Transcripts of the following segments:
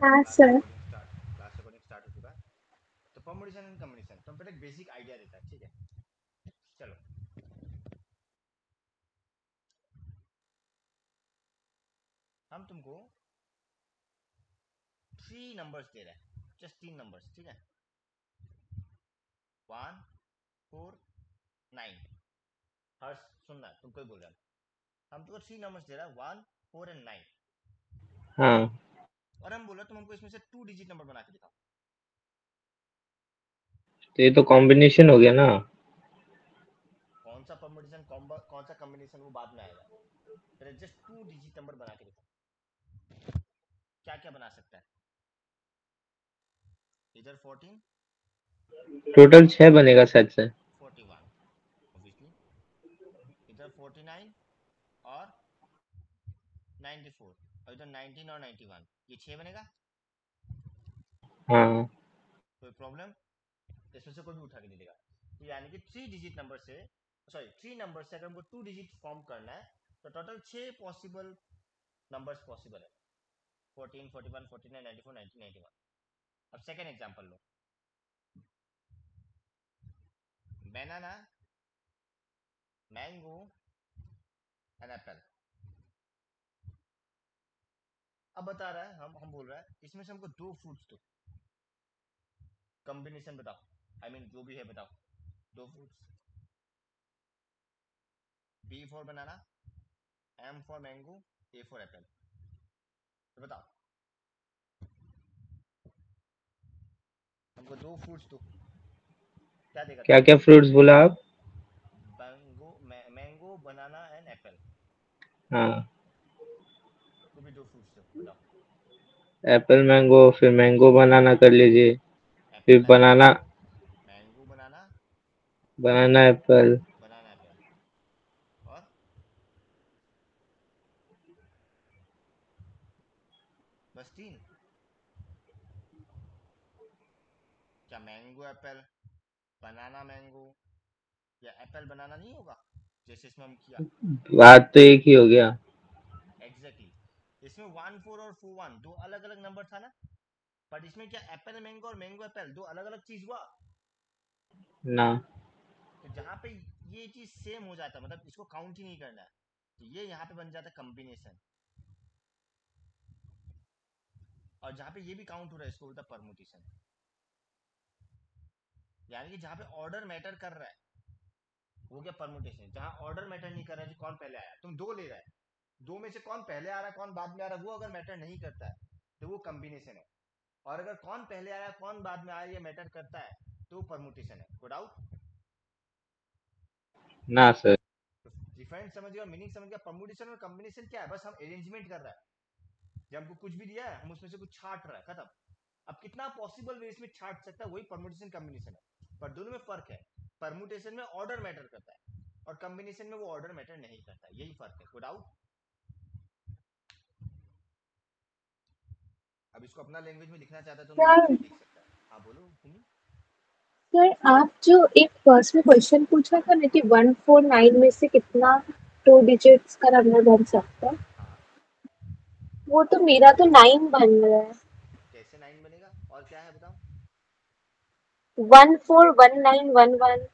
हाँ class sir. Recording start हो चुका है। तो परमुटेशन एंड कॉम्बिनेशन तो पहले एक बेसिक आइडिया देता है, ठीक है। चलो, हम तुमको 3 नंबर्स दे रहे हैं, जस्ट 3 नंबर्स, ठीक है। 1, 4, 9। हर्ष सुनना, तुमको ही बोल रहा है। हम तुमको 3 नंबर्स दे रहा है, 1, 4 एंड 9। हाँ और हम बोला तुम हमको इसमें से 2 डिजिट नंबर बना के दिखाओ। तो ये तो कॉम्बिनेशन हो गया ना। कौन सा परमुटेशन कौन सा कॉम्बिनेशन, वो बाद में आएगा। पहले जस्ट 2 डिजिट नंबर बना के दिखाओ। क्या क्या बना सकता है? इधर 14, टोटल 6 बनेगा शायद से। 41 ऑब्वियसली। इधर 49 और 94, और इधर 19 और 91, ये 6 बनेगा। हाँ कोई प्रॉब्लम? इसमें से कोई भी उठा के नहीं देगा। तो यानी कि 3 डिजिट नंबर से, सॉरी 3 नंबर से अगर हमको 2 डिजिट फॉर्म करना है तो टोटल 6 पॉसिबल नंबर्स पॉसिबल है। 14, 41, 49, 94, 90, 91। अब second example low. Banana, mango and Apple. अब बता रहा है, हम बोल रहा है इसमें से हमको 2 फ्रूट्स दो, कॉम्बिनेशन बताओ। आई मीन जो भी है बताओ। 2 fruits. B for banana, M for mango, A for apple. तो बताओ, हमको 2 फ्रूट्स दो, क्या देगा क्या क्या तुमको? फ्रूट्स बोला आप? Mango, banana and Apple. हाँ को भी 2 फ्रूट्स दो, बताओ। एप्पल मैंगो, फिर मैंगो बनाना कर लीजिए। फिर Apple and banana, mango, mango banana, banana apple. Banana apple. और बस 3? क्या मैंगो एप्पल, बनाना मैंगो या एप्पल बनाना नहीं होगा जैसे इसमें हम किया? बात तो एक ही हो गया। Exactly exactly. इसमें 1, 4 और 4, 1 दो अलग अलग नंबर था ना। बट इसमें क्या एप्पल मैंगो और मैंगो एप्पल दो अलग अलग चीज हुआ? ना। तो जहां पे ये चीज सेम हो जाता है, मतलब इसको काउंट ही नहीं करना है, तो ये यहाँ पे बन जाता है कॉम्बिनेशन। और जहां पे ये भी काउंट हो रहा है इसको बोलता है परमुटेशन। यानी कि जहां पे ऑर्डर मैटर कर रहा है वो क्या परमुटेशन। जहां ऑर्डर मैटर नहीं कर रहा है, जो कौन पहले आया, तुम 2 ले रहा है, 2 में से कौन पहले आ रहा है कौन बाद में आ रहा है, वो अगर मैटर नहीं करता है तो वो कॉम्बिनेशन है। और अगर कौन पहले आया कौन बाद में आया ये मैटर करता है तो वो परमुटेशन है। Good out. ना सर। तो डिफरेंस समझ गया, मीनिंग समझ गया। परमुटेशन और कॉम्बिनेशन क्या है? बस हम अरेंजमेंट कर रहा है। जब हमको कुछ भी दिया है हम उसमें से कुछ छाट रहा है, खत्म। अब कितना पॉसिबल वे इसमें छाट सकता है, वही परमुटेशन कॉम्बिनेशन है। पर दोनों में फर्क है। परमुटेशन में ऑर्डर मैटर करता है और कॉम्बिनेशन में वो ऑर्डर मैटर नहीं करता, यही फर्क है। Good out. अब इसको अपना लैंग्वेज में लिखना चाहता है तो सर, लिख सकता है। हाँ बोलो भूमि। सर आप जो एक फर्स्ट में क्वेश्चन पूछा था ना कि 149 में से कितना 2 डिजिट्स का नंबर बन सकता है, हाँ, वो तो मेरा तो 9 बन रहा है। कैसे 9 बनेगा और क्या है बताओ? 141911।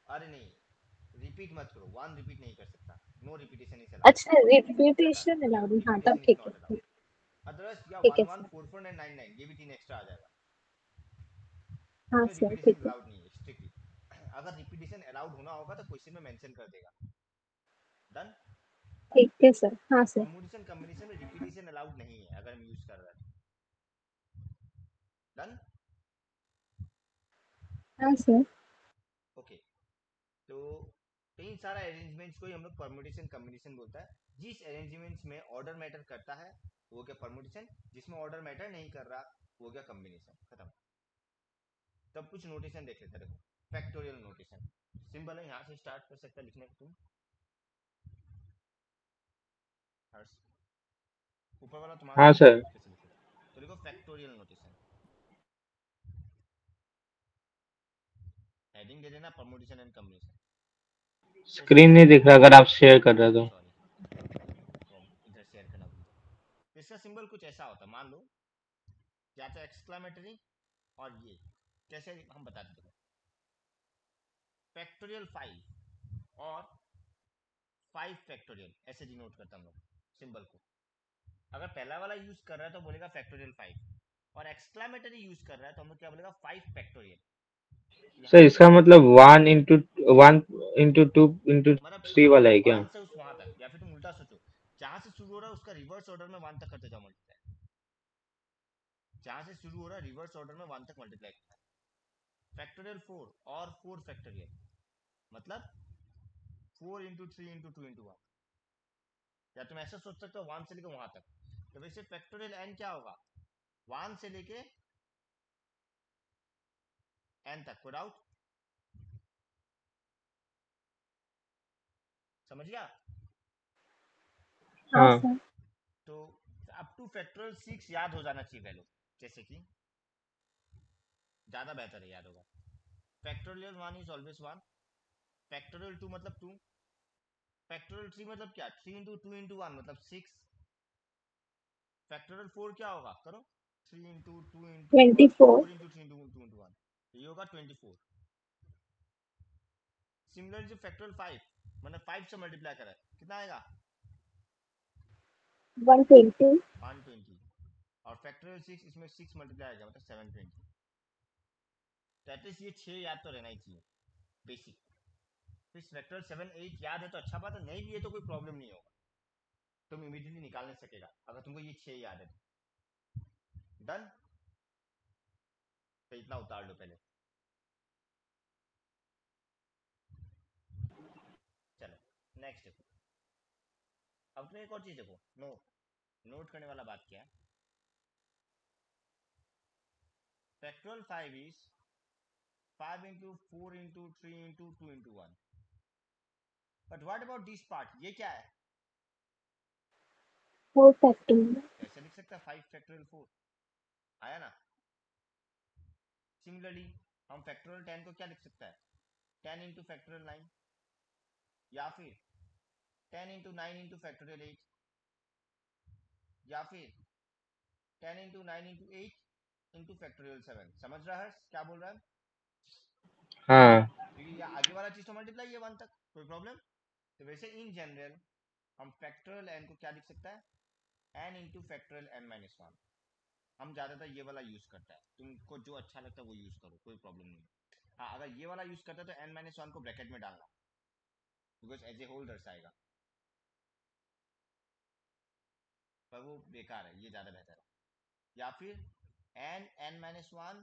अरे नहीं, रिपीट मत करो, 1 रिपीट नहीं कर सकता। No repetition is allowed. अच्छा, बेटा, रिपीटेशन या अलाउड, हाँ तब रिपीटेशन इज ठीक नॉट है। अलाउड। अदरवाइज या ठीक है one one sir. Four four nine nine nine ये भी 3 एक्स्ट्रा आ जाएगा। हाँ इसमें सर ठीक रिपीटेशन है। अलाउड नहीं है स्ट्रिक्टली। अगर रिपीटेशन अलाउड होना होगा तो क्वेश्चन में मेंशन कर देगा। डन। ठीक है सर। हाँ सर। परमुटेशन कॉम्बिनेशन में रिपीटेशन अलाउड नहीं है अगर हम यूज कर रहे हैं। डन। हाँ सर। ओके। तो इन सारा अरेंजमेंट्स को ही हम लोग परमुटेशन कॉम्बिनेशन बोलता है। जिस अरेंजमेंट्स में ऑर्डर मैटर करता है वो क्या परमुटेशन, जिसमें ऑर्डर मैटर नहीं कर रहा वो क्या कॉम्बिनेशन। खत्म। तब कुछ नोटेशन देख लेते। देखो, फैक्टोरियल नोटेशन सिंबल है, यहाँ से स्टार्ट कर सकता है लिखने को तुम। हर्ष, ऊपर वाला तुम्हारा हाँ ऑप्शन है सर। कैसे लिखेगा। तो देखो फैक्टोरियल नोटेशन, हेडिंग दे देना परमुटेशन एंड कॉम्बिनेशन। तो इसका स्क्रीन नहीं सिंबल दिख रहा अगर आप शेयर कर रहे हो तो। सॉरी, इधर शेयर करना भूल गया। तो इसका सिंबल कुछ ऐसा होता, मान लो या तो एक्सक्लामेटरी और ये कैसे हम बताते हैं, फैक्टोरियल 5 और 5 फैक्टोरियल ऐसे डिनोट करता हम लोग सिंबल को। अगर पहला वाला यूज कर रहा है तो बोलेगा फैक्टोरियल 5 और एक्सक्लामेटरी यूज कर रहा है तो हम लोग क्या बोलेगा 5 फैक्टोरियल। सर यहाँ पे इसका मतलब 1 into 2 into 3 वाला है क्या? 1 से उस वहां तक, या फिर तुम उल्टा सोचो, जहां से शुरू हो रहा है उसका रिवर्स ऑर्डर में 1 तक करते जाओ मल्टीप्लाई, जहां से शुरू हो रहा है रिवर्स ऑर्डर में 1 तक मल्टीप्लाई करना है। फैक्टोरियल 4 और 4 फैक्टोरियल मतलब 4 into 3 into 2 into 1, या तुम ऐसा सोच सकते हो 1 से लेके वहां तक। तो वैसे फैक्टोरियल n क्या होगा, 1 से लेके n तक। कोई डाउट? समझ गया? हाँ हाँ सर। तो अप टू फैक्टोरियल 6 याद हो जाना चाहिए वैल्यू, जैसे कि ज्यादा बेहतर है याद होगा। फैक्टोरियल 1 इज ऑलवेज 1, फैक्टोरियल 2 मतलब 2, फैक्टोरियल 3 मतलब क्या, 3 into 2 into 1 मतलब 6, फैक्टोरियल 4 क्या होगा, करो 3 into 2 into 24। 4 into 3 into 2 into 1, ये होगा 24। सिमिलरली जो फैक्टोरियल 5 मैंने 5 से मल्टीप्लाई करा है, कितना आएगा 120। 120, और फैक्टोरियल 6 इसमें 6 मल्टीप्लाई आएगा मतलब 720। तो एटलीस्ट ये 6 याद तो रहना ही चाहिए बेसिक। फिर फैक्टोरियल 7 8 याद है तो अच्छा बात है, नहीं भी है तो कोई प्रॉब्लम नहीं होगा, तुम इमीडिएटली निकाल नहीं सकेगा अगर तुमको ये 6 याद है तो। डन? तो इतना उतार लो पहले। चलो नेक्स्ट देखो। अब तुम एक और चीज देखो, नोट करने वाला बात क्या है, factorial 5 is 5 into 4 into 3 into 2 into 1, but what about this part, ये क्या है, 4 फैक्टोरियल। ऐसे लिख सकता है 5 फैक्टोरियल 4, आया ना। सिमिलरली हम फैक्टोरियल 10 को क्या लिख सकता है, 10 into फैक्टोरियल 9, या फिर 10 into 9 into फैक्टोरियल 8, या फिर 10 into 9 into 8 into फैक्टोरियल 7। समझ रहा है क्या बोल रहा है? हाँ क्योंकि ये आगे वाला चीज तो मल्टीप्लाई है 1 तक, कोई प्रॉब्लम। तो वैसे इन जनरल हम फैक्टोरियल n को क्या लिख सकता है, n into factorial n minus 1। हम ज्यादातर ये वाला यूज करता है, तुमको जो अच्छा लगता है वो यूज करो, कोई प्रॉब्लम नहीं। हाँ अगर ये वाला यूज करता है तो n minus 1 को ब्रैकेट में डालना, बिकॉज एज ए होल दर्शाएगा, पर वो बेकार है, ये ज्यादा बेहतर है। या फिर n minus 1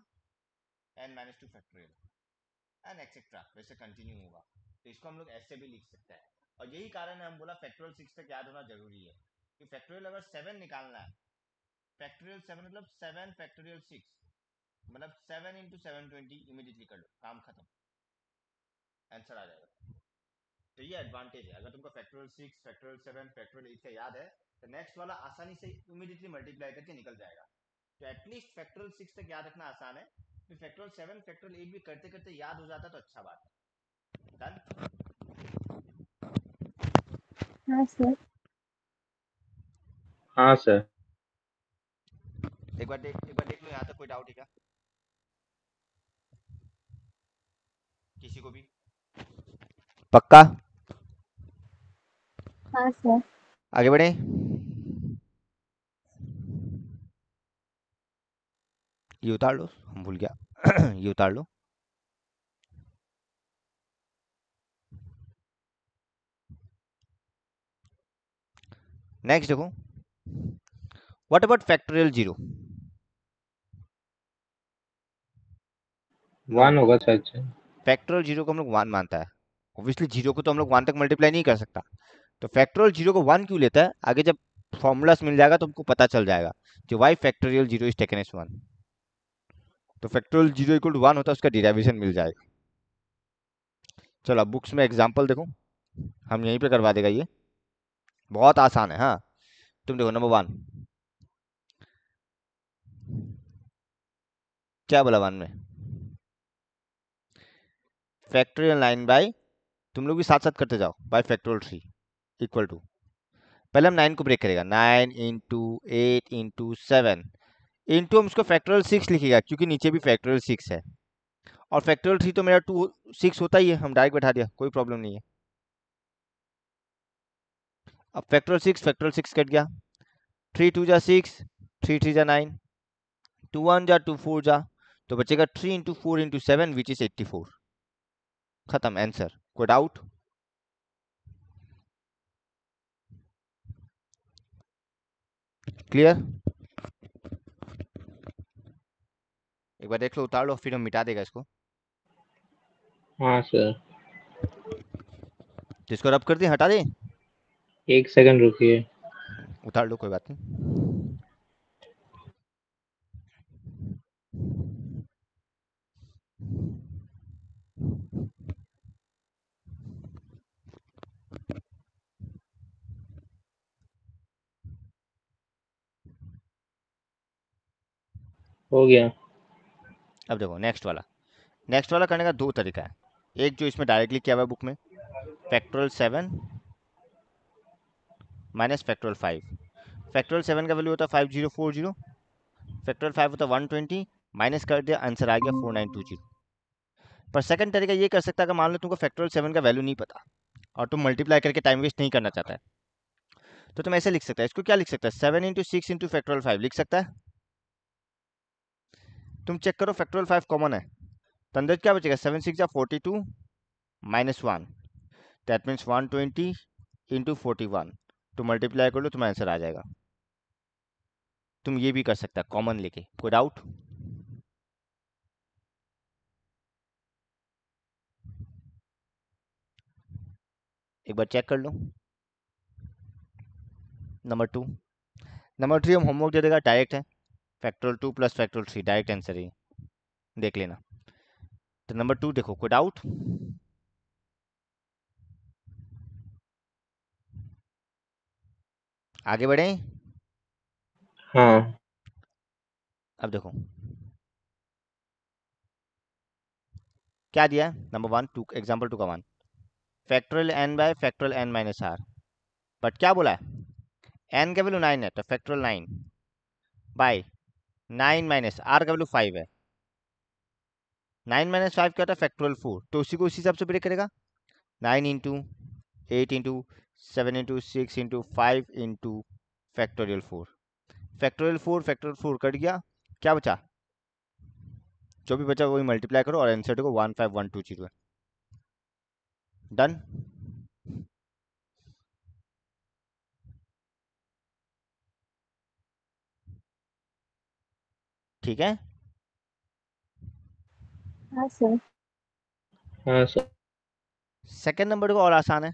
n minus 2 factorial and etcetera, वैसे कंटिन्यू होगा। तो इसको हम लोग ऐसे भी लिख सकते हैं, और यही कारण है हम बोला फैक्टोरियल 6 तक याद होना जरूरी है। कि फैक्टोरियल अगर 7 निकालना है, फैक्टोरियल 7 मतलब 7 फैक्टोरियल 6 मतलब 7 into 720, इमीडिएटली कर लो, काम खत्म, आंसर आ जाएगा। तो ये एडवांटेज है, अगर तुमको फैक्टोरियल 6 फैक्टोरियल 7 फैक्टोरियल 8 का याद है तो नेक्स्ट वाला आसानी से इमीडिएटली मल्टीप्लाई करके निकल जाएगा। तो एटलीस्ट फैक्टोरियल 6 तक याद रखना आसान है, फिर फैक्टोरियल 7 फैक्टोरियल 8 भी करते करते याद हो जाता तो अच्छा बात है। डन? हाँ सर। हाँ सर। एक बार देख लो यहाँ तक कोई डाउट है क्या किसी को भी? पक्का? हाँ सर। आगे बढ़े। ये उतार लो, हम भूल गया ये उतार लो। नेक्स्ट देखो, व्हाट अबाउट फैक्टोरियल 0? 1 होगा सर। अच्छा फैक्टोरियल 0 को हम लोग 1 मानता है, ऑब्वियसली 0 को तो हम लोग 1 तक मल्टीप्लाई नहीं कर सकता। तो फैक्टोरियल 0 को 1 क्यों लेता है, आगे जब फॉर्मूलास मिल जाएगा तो हमको पता चल जाएगा कि why factorial 0 is taken as 1। तो फैक्टोरियल 0 इक्वल टू 1 होता है, उसका डिराइवेशन मिल जाएगा। चलो अब बुक्स में एग्जांपल देखो, हम यहीं पे करवा देगा, ये बहुत आसान है। हाँ तुम देखो नंबर 1 क्या बोला 1 में, फैक्टोरियल 9 बाई, तुम लोग भी साथ साथ करते जाओ, बाई फैक्टोरियल 3 इक्वल टू पहले हम 9 को ब्रेक करेगा, 9 इंटू 8 इंटू 7 इंटू हम उसको फैक्टोरियल 6 लिखेगा क्योंकि नीचे भी फैक्टोरियल 6 है, और फैक्टोरियल 3 तो मेरा 2 6 होता ही है, हम डायरेक्ट बैठा दिया, कोई प्रॉब्लम नहीं है। अब फैक्टोरियल 6 कट गया, 3 2 जा 6, 3 3 जा 9, 2 1 जा 2 4 जा, तो बचेगा 3 इंटू 4 इंटू 7 विच इज 84। खत्म आंसर। कोई डाउट? क्लियर? एक बार देख लो, उतार लो, फिर हम मिटा देगा इसको। हाँ सर, जिसको रब कर दे हटा दे, 1 सेकंड रुकिए। उतार लो, कोई बात नहीं। हो गया। अब देखो नेक्स्ट वाला करने का दो तरीका है। एक जो इसमें डायरेक्टली किया हुआ है बुक में, फैक्टोरियल 7 माइनस फैक्टोरियल 5। फैक्टोरियल 7 का वैल्यू होता है 5040, फैक्टोरियल 5 होता है 120, माइनस कर दिया, आंसर आ गया 4920। पर सेकंड तरीका ये कर सकता है, अगर मान लो तुमको फैक्टोरियल 7 का वैल्यू नहीं पता और तुम मल्टीप्लाई करके टाइम वेस्ट नहीं करना चाहता है, तो तुम ऐसे लिख सकता है, इसको क्या लिख सकता है, 7 इंटू 6 इंटू फैक्टोरियल 5 लिख सकता है। तुम चेक करो फैक्टोरियल 5 कॉमन है, तो अंदर क्या बचेगा, 7 6 जा 42 माइनस 1, दैट मीन्स 120 इंटू 41, तो मल्टीप्लाई कर लो, तुम्हारा आंसर आ जाएगा। तुम ये भी कर सकता है कॉमन लेके। कोई डाउट? एक बार चेक कर लो। नंबर 3 हम होमवर्क दे देगा, डायरेक्ट है, factorial 2 plus factorial 3, direct answer है, देख लेना। तो नंबर 2 देखो, कोई डाउट? आगे बढ़े? हाँ। अब देखो क्या दिया है, नंबर 1 2 एग्जाम्पल 2 का 1, factorial n by factorial n minus r, but क्या बोला है, n का वैल्यू 9 है तो फैक्टोरियल 9 बाय 9 माइनस आर का वैल्यू 5 है, 9 माइनस 5 क्या होता है फैक्टोरियल 4, तो उसी को उसी हिसाब से ब्रेक करेगा, 9 into 8 into 7 into 6 into 5 into factorial 4, factorial 4 cut गया, क्या बचा, जो भी बचा वही मल्टीप्लाई करो और आंसर को 15120 है। डन? ठीक है। हाँ सर। हाँ सर। सेकंड नंबर को और आसान है,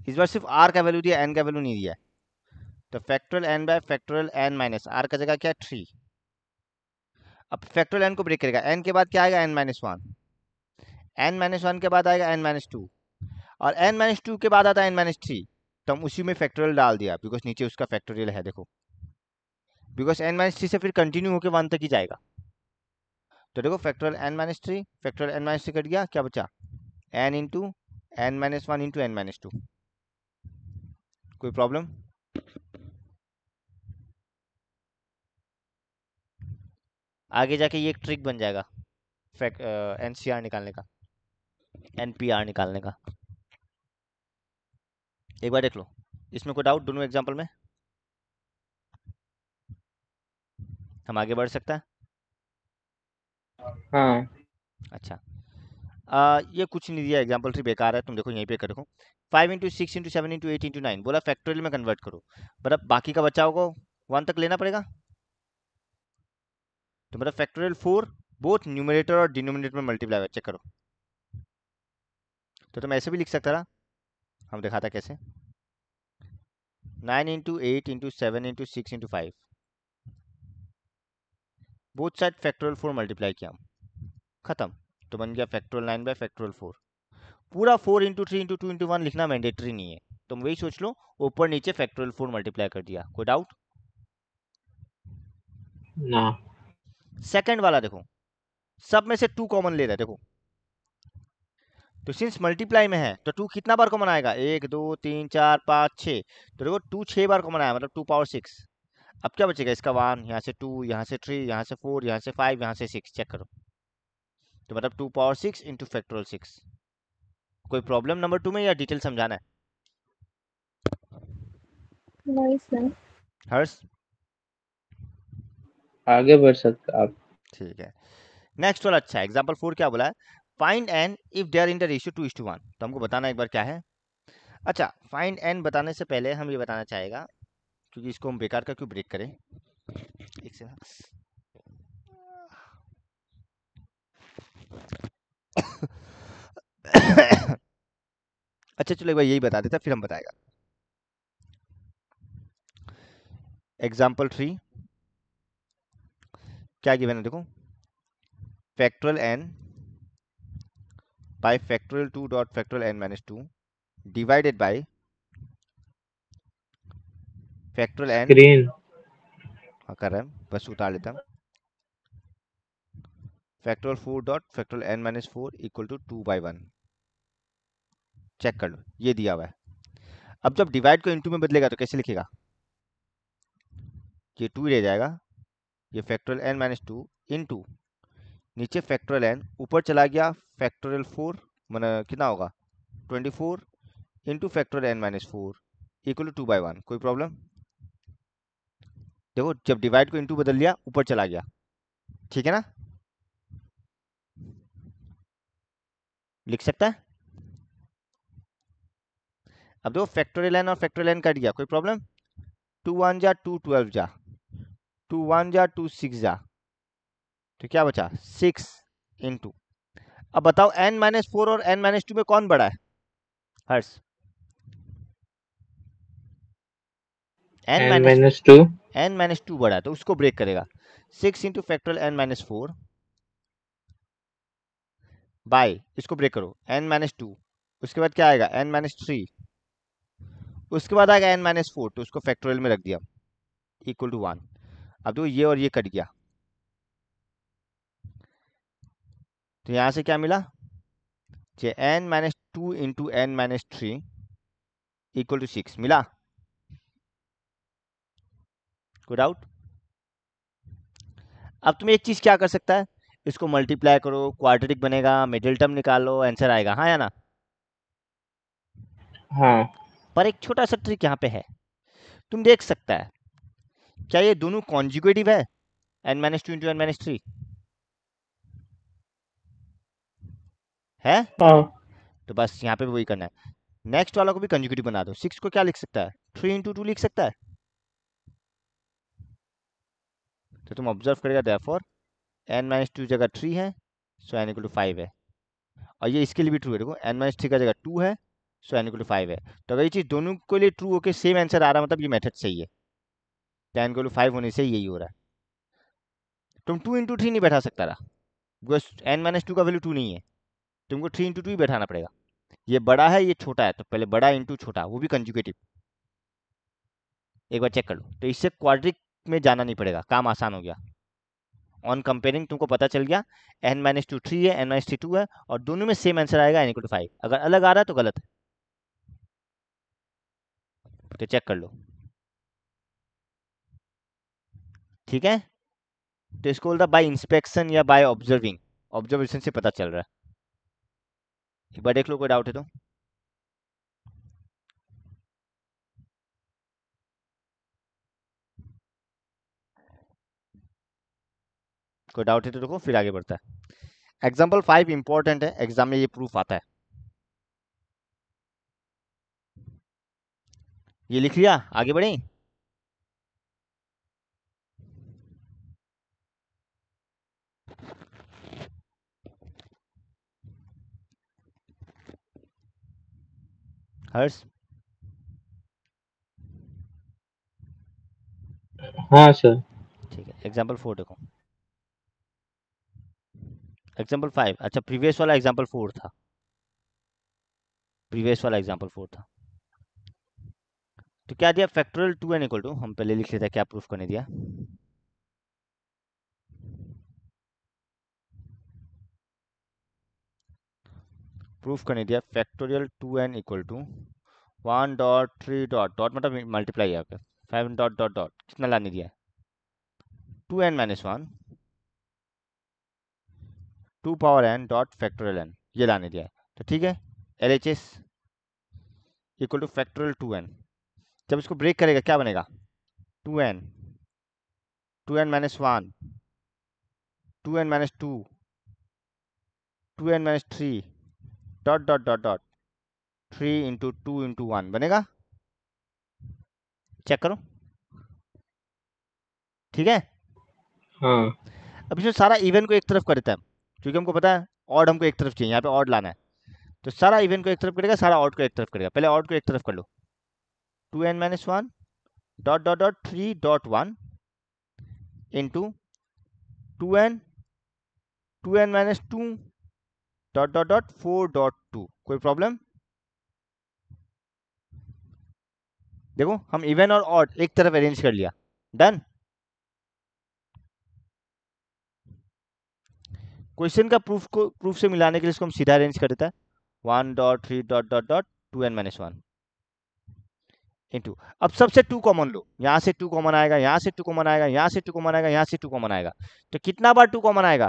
इस बार सिर्फ आर का वैल्यू दिया, एन का वैल्यू नहीं दिया है, तो factorial n by factorial n minus r का जगह क्या 3। अब फैक्टोरियल एन को ब्रेक करेगा, एन के बाद क्या आएगा n minus one, n minus one के बाद आएगा एन माइनस टू, और एन माइनस टू के बाद आता है एन माइनस थ्री, तो हम उसी में फैक्टोरियल डाल दिया बिकॉज नीचे उसका फैक्टोरियल है, देखो बिकॉज एन माइनस थ्री से फिर कंटिन्यू होकर वन तक ही जाएगा, तो देखो factorial n minus three, factorial n minus three cut गया, क्या बचा, n into n minus one into n minus two. कोई प्रॉब्लम? आगे जाके ये एक ट्रिक बन जाएगा एनसीआर निकालने का, एनपीआर निकालने का। एक बार देख लो, इसमें कोई डाउट दोनों एग्जांपल में? हम आगे बढ़ सकता है? हाँ। अच्छा, ये कुछ नहीं दिया, एग्जाम्पल 3 बेकार है, तुम देखो यहीं पे कर देखो, 5 इंटू 6 इंटू 7 इंटू 8 इंटू 9 बोला फैक्टोरियल में कन्वर्ट करो, पर अब बाकी का बच्चा होगा 1 तक लेना पड़ेगा, तो मतलब फैक्टोरियल 4 बोथ न्यूमरेटर और डिनोमिनेटर में मल्टीप्लाई, चेक करो, तो तुम ऐसे भी लिख सकता था, हम दिखाता कैसे, 9 into 8 into 7 into 6 into 5, both side factorial 4 multiply किया, खत्म, तो बन गया फैक्टोरियल 9 बाय फैक्टोरियल 4। पूरा 4 इंटू 3 इंटू 2 इंटू 1 लिखना मैंडेटरी नहीं है, तुम वही सोच लो, ऊपर नीचे फैक्टोरियल 4 मल्टीप्लाई कर दिया। कोई डाउट? ना। सेकंड वाला देखो, सब में से 2 कॉमन ले रहा है, देखो तो सिंस मल्टीप्लाई में है तो 2 कितना बार कॉमन आएगा, 1 2 3 4 5 6, तो देखो 2 6 बार कॉमन आया, मतलब 2 पावर 6। अब क्या बचेगा, इसका 1, यहाँ से 2, यहाँ से 3, यहाँ से 4, यहाँ से 5, यहाँ से 6, चेक करो। तो मतलब 2 पावर 6 इंटू फैक्टोरियल 6। कोई प्रॉब्लम नंबर 2 में या डिटेल समझाना है? Nice ma'am. हर्ष? आगे बढ़ सकते आप। ठीक है, नेक्स्ट वाला अच्छा है। एग्जाम्पल 4 क्या बोला है, find n if they are in the ratio 2:1। तो हमको बताना एक बार क्या है। अच्छा, फाइंड एन बताने से पहले हम ये बताना चाहेगा, क्योंकि इसको हम बेकार का क्यों ब्रेक करें, एक से अच्छा चलो एक बार यही बता देता फिर हम बताएगा। एग्जाम्पल 3 क्या गिवन है देखो, factorial n by factorial 2 dot factorial n minus 2 divided by factorial n, screen. कर रहे हैं बस उतार लेता हूँ, factorial 4 dot factorial n minus 4 equal to 2/1। Check कर लो, ये दिया हुआ है। अब जब डिवाइड को इनटू में बदलेगा तो कैसे लिखेगा, ये 2 रह जाएगा, ये फैक्टोरियल एन माइनस 2 इंटू नीचे फैक्टोरियल एन, ऊपर चला गया फैक्टोरियल 4, मतलब कितना होगा 24 into factorial n minus 4 equal to 2/1। कोई प्रॉब्लम? देखो जब डिवाइड को इनटू बदल लिया ऊपर चला गया, ठीक है ना, लिख सकता है। अब देखो फैक्टोरियल एन और फैक्टोरियल एन कट गया, कोई प्रॉब्लम? 2 1 जा 2 12 जा, 2 1 जा 2 6 जा, तो क्या बचा 6 इंटू। अब बताओ n माइनस 4 और n माइनस 2 में कौन बड़ा है Harsh? n n minus minus two. n minus 2 बड़ा है, तो उसको ब्रेक करेगा। 6 into factorial n minus 4 by, इसको ब्रेक करो, n माइनस 2, उसके बाद क्या आएगा n माइनस 3, उसके बाद आएगा n माइनस 4, तो उसको फैक्टोरियल में रख दिया इक्वल टू 1। अब देखो ये और ये कट गया, तो यहां से क्या मिला, जे n minus 2 into n minus 3 equal to 6 मिला। कोई डाउट? अब तुम एक चीज क्या कर सकता है, इसको मल्टीप्लाई करो, क्वाड्रेटिक बनेगा, मिडिल टर्म निकालो, आंसर आएगा, हाँ या ना? हाँ। पर एक छोटा सा ट्रिक यहाँ पे है, तुम देख सकता है क्या ये दोनों कॉन्जुगेटिव है, n minus 2 into n minus 3 है, हाँ। तो बस यहाँ पे भी वही करना है। नेक्स्ट वाला को भी कंजुगेटिव बना दो, 6 को क्या लिख सकता है, 3 इंटू 2 लिख सकता है। तो तुम ऑब्जर्व करेगा देयरफॉर n माइनस 2 जगह 3 है, सो n इक्वल टू 5 है। और ये इसके लिए भी ट्रू है, देखो n माइनस 3 का जगह 2 है, सो n इक्वल टू 5 है। तो अगर ये चीज़ दोनों के लिए ट्रू होकर सेम आंसर आ रहा है, मतलब ये मेथड सही है, तो n इक्वल टू 5 होने से यही हो रहा है। तुम 2 इंटू 3 नहीं बैठा सकता रहा, बिकॉज n माइनस 2 का वैल्यू 2 नहीं है, तुमको 3 इंटू 2 ही बैठाना पड़ेगा। ये बड़ा है ये छोटा है, तो पहले बड़ा इंटू छोटा, वो भी कंजुगेटिव। एक बार चेक कर लो, तो इससे क्वाड्रिक में जाना नहीं पड़ेगा, काम आसान हो गया। ऑन कंपेयरिंग तुमको पता चल गया n माइनस 2 3 है, n माइनस 3 2 है, और दोनों में सेम आंसर आएगा n इक्वल टू 5। अगर अलग आ रहा है तो गलत है, तो चेक कर लो, ठीक है। तो इसको बोलता बाय इंस्पेक्शन या बाय ऑब्जर्विंग, ऑब्जर्वेशन से पता चल रहा है। एक बार देख लो, कोई डाउट है तो। कोई डाउट है तो देखो, फिर आगे बढ़ता है। एग्जाम्पल 5 इंपॉर्टेंट है, एग्जाम में ये प्रूफ आता है। ये लिख लिया, आगे बढ़े। हर्ष? हाँ सर। ठीक है, एग्जाम्पल 4 देखो, एग्जाम्पल 5, अच्छा प्रीवियस वाला एग्जाम्पल 4 था, प्रीवियस वाला एग्जाम्पल 4 था। तो क्या दिया, फैक्टोरियल 2n इक्वल टू, हम पहले लिख लेते हैं क्या प्रूफ करने दिया। प्रूफ करने दिया factorial 2n equal to 1 dot 3 dot dot मतलब मल्टीप्लाई यहाँ पे 5 डॉट डॉट डॉट कितना लाने दिया 2n minus 1 2 power n dot factorial n ये लाने दिया है। तो ठीक है L H S equal to factorial 2n। जब इसको ब्रेक करेगा क्या बनेगा 2n 2n minus 1 2n minus 2 2n minus 3 dot dot dot dot 3 into 2 into 1 बनेगा। चेक करो ठीक है। हाँ अब इसमें सारा इवेंट को एक तरफ कर देता है क्योंकि हमको पता है ऑड हमको एक तरफ चाहिए, यहाँ पे ऑड लाना है। तो सारा इवेंट को एक तरफ करेगा, सारा ऑड को एक तरफ करेगा। पहले ऑड को एक तरफ कर लो 2n minus 1 dot dot dot 3 dot 1 into 2n 2n minus 2 dot dot dot 4 dot 2। कोई प्रॉब्लम? देखो हम इवन और ऑड एक तरफ अरेंज कर लिया। डन। क्वेश्चन का प्रूफ से मिलाने के लिए इसको हम सीधा अरेंज कर देता है 1 dot 3 dot dot dot 2n minus 1 into. अब सबसे 2 कॉमन लो, यहां से 2 कॉमन आएगा, यहां से 2 कॉमन आएगा, यहां से 2 कॉमन आएगा, यहां से 2 कॉमन आएगा। तो कितना बार 2 कॉमन आएगा?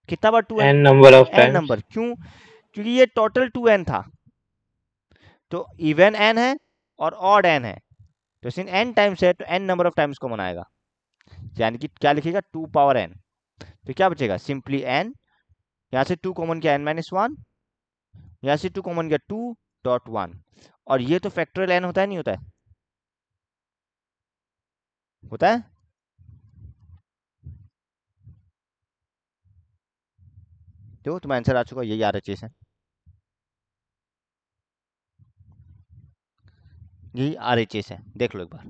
कितना बार 2 है? n number of n times. Number. क्यों? क्योंकि ये टोटल 2n था, तो इवन n है और ऑड n है, तो सिंस n टाइम्स है तो n number of times common आएगा, यानी कि क्या लिखेगा 2 पावर n। तो क्या बचेगा सिंपली n, यहाँ से 2 कॉमन किया n माइनस 1, यहाँ से 2 कॉमन किया 2 डॉट 1। और ये तो फैक्टोरियल n होता है नहीं होता है? होता है। देखो तुम्हारा आंसर आ चुका, यही आ रहा चीज है, यही आ रही चीज है, देख लो एक बार।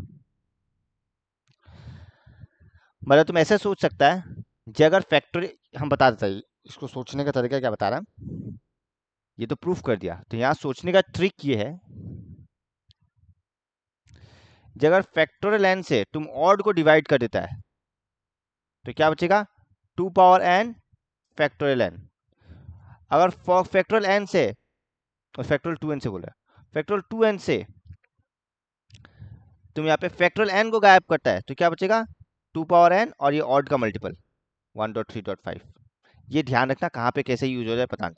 मतलब तुम ऐसा सोच सकता है कि अगर फैक्टोरियल, हम बता देता है इसको सोचने का तरीका क्या बता रहा है, ये तो प्रूफ कर दिया। तो यहाँ सोचने का ट्रिक ये है, जब अगर फैक्टोरियल n से तुम ऑड को डिवाइड कर देता है तो क्या बचेगा 2 पावर n फैक्टोरियल n। अगर फैक्टोरियल n से और फैक्टोरियल 2n से बोला, फैक्टोरियल 2n से तुम यहाँ पे फैक्टोरियल n को गायब करता है तो क्या बचेगा 2 पावर n और ये ऑड का मल्टीपल 1.3.5। ये ध्यान रखना कहाँ पे कैसे यूज हो जाए पता नहीं।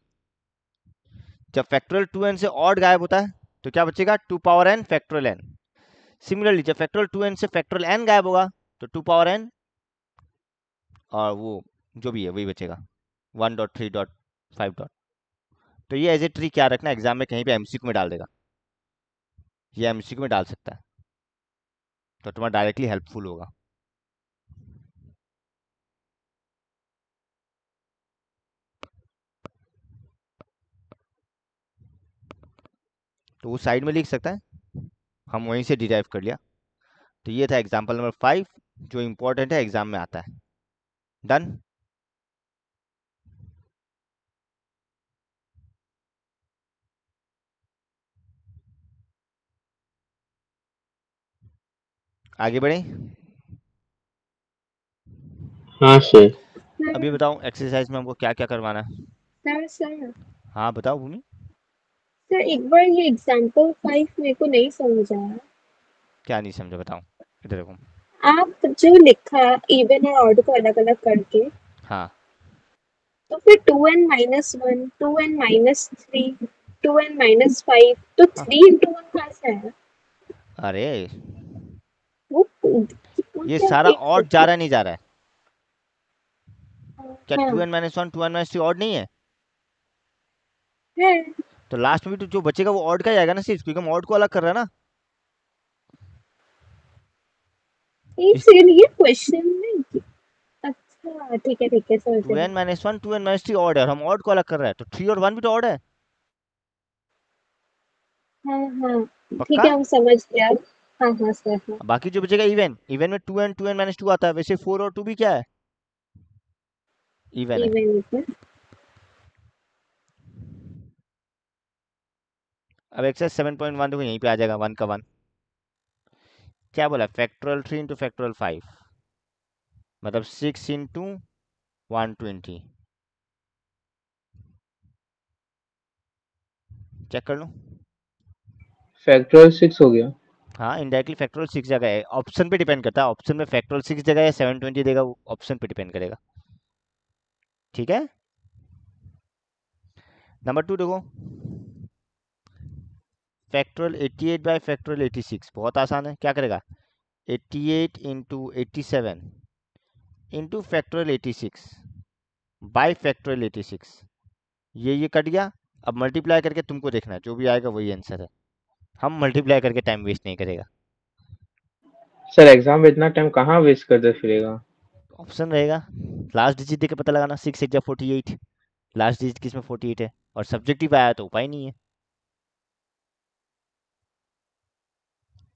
जब फैक्टोरियल 2n से ऑड गायब होता है तो क्या बचेगा 2 power n factorial n। Similarly जब फैक्टोरियल 2n से फैक्टोरियल n गायब होगा तो 2 पावर n और वो जो भी है वही बचेगा 1.3.5 डॉट। तो ये एज ए ट्री क्या रखना, एग्जाम में कहीं पे एमसीक्यू में डाल देगा, ये एमसीक्यू में डाल सकता है, तो तुम्हारा डायरेक्टली हेल्पफुल होगा। तो वो साइड में लिख सकता है, हम वहीं से डिराइव कर लिया। तो ये था एग्जाम्पल नंबर 5 जो इंपॉर्टेंट है, एग्जाम में आता है। डन। आगे बढ़े। हाँ सर। अभी बताओ एक्सरसाइज में हमको क्या क्या करवाना है। सर हाँ बताओ भूमि। सर एक बार ये एग्जाम्पल 5 मेरे को नहीं समझ आया। क्या नहीं समझा बताओ, इधर देखो। आप जो लिखा इवन और ऑड को अलग अलग करके, हाँ तो फिर 2n-1 2n-3 2n-5, तो हाँ 3 into 1 कहाँ से आया? अरे वो ये क्या सारा एक ऑड जा सेकंड। रहा है नहीं जा रहा है क्या? हाँ 2n-1 2n-3 ऑड नहीं है? है। तो लास्ट में भी तो जो बचेगा वो ऑड का ही आएगा ना सिर्फ, क्योंकि हम ऑड को अलग कर रहे हैं ना। एक इस सेकंड, ये क्वेश्चन में अच्छा ठीक है समझ गई। 2n-1 2n-3 ऑड है और हम ऑड को अलग कर रहे हैं, तो 3 और 1 भी तो ऑड है। हाँ हाँ ठीक पक्का? है, हम समझ गया। हाँ हाँ सर हाँ। बाकी जो बचेगा इवन, इवन में 2n 2n-2 आता है, वैसे 4 और 2 भी क्या है? इवन है। इवन में अब एक्सरसाइज 7.1 देखो यहीं पे आ जाएगा 1 का 1। क्या बोला फैक्टोरियल 3 इंटू फैक्टोरियल 5 मतलब 6 इंटू 120 चेक कर लो। फैक्टोरियल 6 हो गया। हाँ इनडायरेक्टली फैक्टोरियल 6 जगह है, ऑप्शन पे डिपेंड करता है, ऑप्शन में फैक्टोरियल 6 जगह या 720 देगा, वो ऑप्शन पे डिपेंड करेगा। ठीक है, नंबर 2 देखो, फैक्टोरियल 88 बाय फैक्टोरियल 86, बहुत आसान है, क्या करेगा 88 into 87 into factorial 86 bye factorial 86, ये कट गया। अब मल्टीप्लाई करके तुमको देखना है, जो भी आएगा वही आंसर है, हम मल्टीप्लाई करके टाइम वेस्ट नहीं करेगा। सर एग्जाम में इतना टाइम कहाँ वेस्ट करते फिरेगा। ऑप्शन रहेगा, लास्ट डिजिट देके पता लगाना, 6 6 48, लास्ट डिजिट किसमें 48 है, और सब्जेक्टिव आया तो उपाय नहीं है।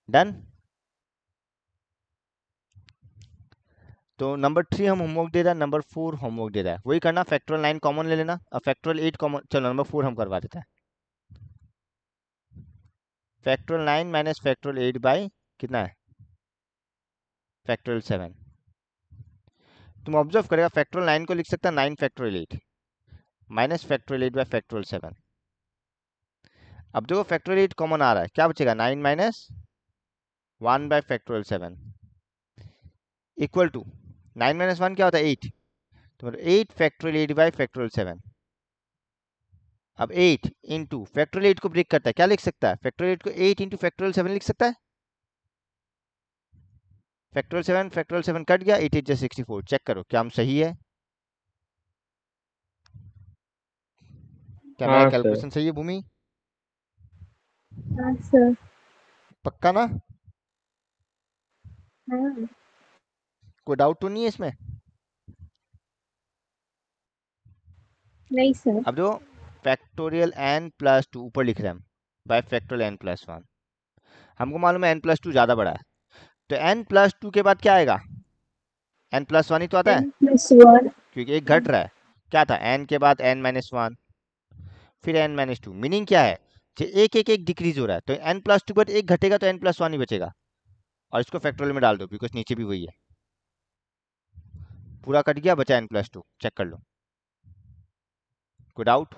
डन। तो नंबर 3 हम होमवर्क दे रहा है, नंबर 4 होमवर्क दे रहा है, वही करना, फैक्टोरियल 9 कॉमन ले लेना, और फैक्टोरियल 8 कॉमन, चलो नंबर 4 हम करवा देते हैं। फैक्टोरियल 9 माइनस फैक्टोरियल 8 बाई कितना है फैक्टोरियल 7। तुम ऑब्जर्व करेगा, फैक्टोरियल 9 को लिख सकता है 9 factorial 8 minus factorial 8 bye factorial 7। अब देखो फैक्टोरियल 8 कॉमन आ रहा है, क्या बचेगा 9 minus 1 by factorial 7 equal to 9 minus 1 क्या होता है 8, तो 8 फैक्टोरियल 8 बाय फैक्टोरियल 7। अब 8 इंटू फैक्टोरियल 8 को ब्रेक करता है, क्या लिख सकता है फैक्टोरियल 8 को 8 इंटू फैक्टोरियल 7 लिख सकता है, फैक्टोरियल 7 कट गया, 8 8 64, चेक करो क्या हम सही है, क्या मेरा हाँ सर। कैलकुलेशन सही है भूमि, हाँ सर। पक्का ना, हाँ। कोई डाउट तो नहीं है इसमें। नहीं सर। अब देखो फैक्टोरियल n प्लस 2 ऊपर लिख रहे हैं हम, बाय फैक्टोरियल n प्लस 1, हमको मालूम है n प्लस 2 ज़्यादा बड़ा है, तो n प्लस 2 के बाद क्या आएगा n प्लस 1 ही तो आता है, n+1। क्योंकि एक घट रहा है, क्या था n के बाद n माइनस 1 फिर n माइनस 2, मीनिंग क्या है कि एक एक एक डिक्रीज हो रहा है, तो n प्लस 2 के बाद एक घटेगा तो n प्लस 1 ही बचेगा, और इसको फैक्टोरियल में डाल दो बिकॉज नीचे भी वही है, पूरा कट गया, बचा n प्लस 2, चेक कर लो, कोई डाउट।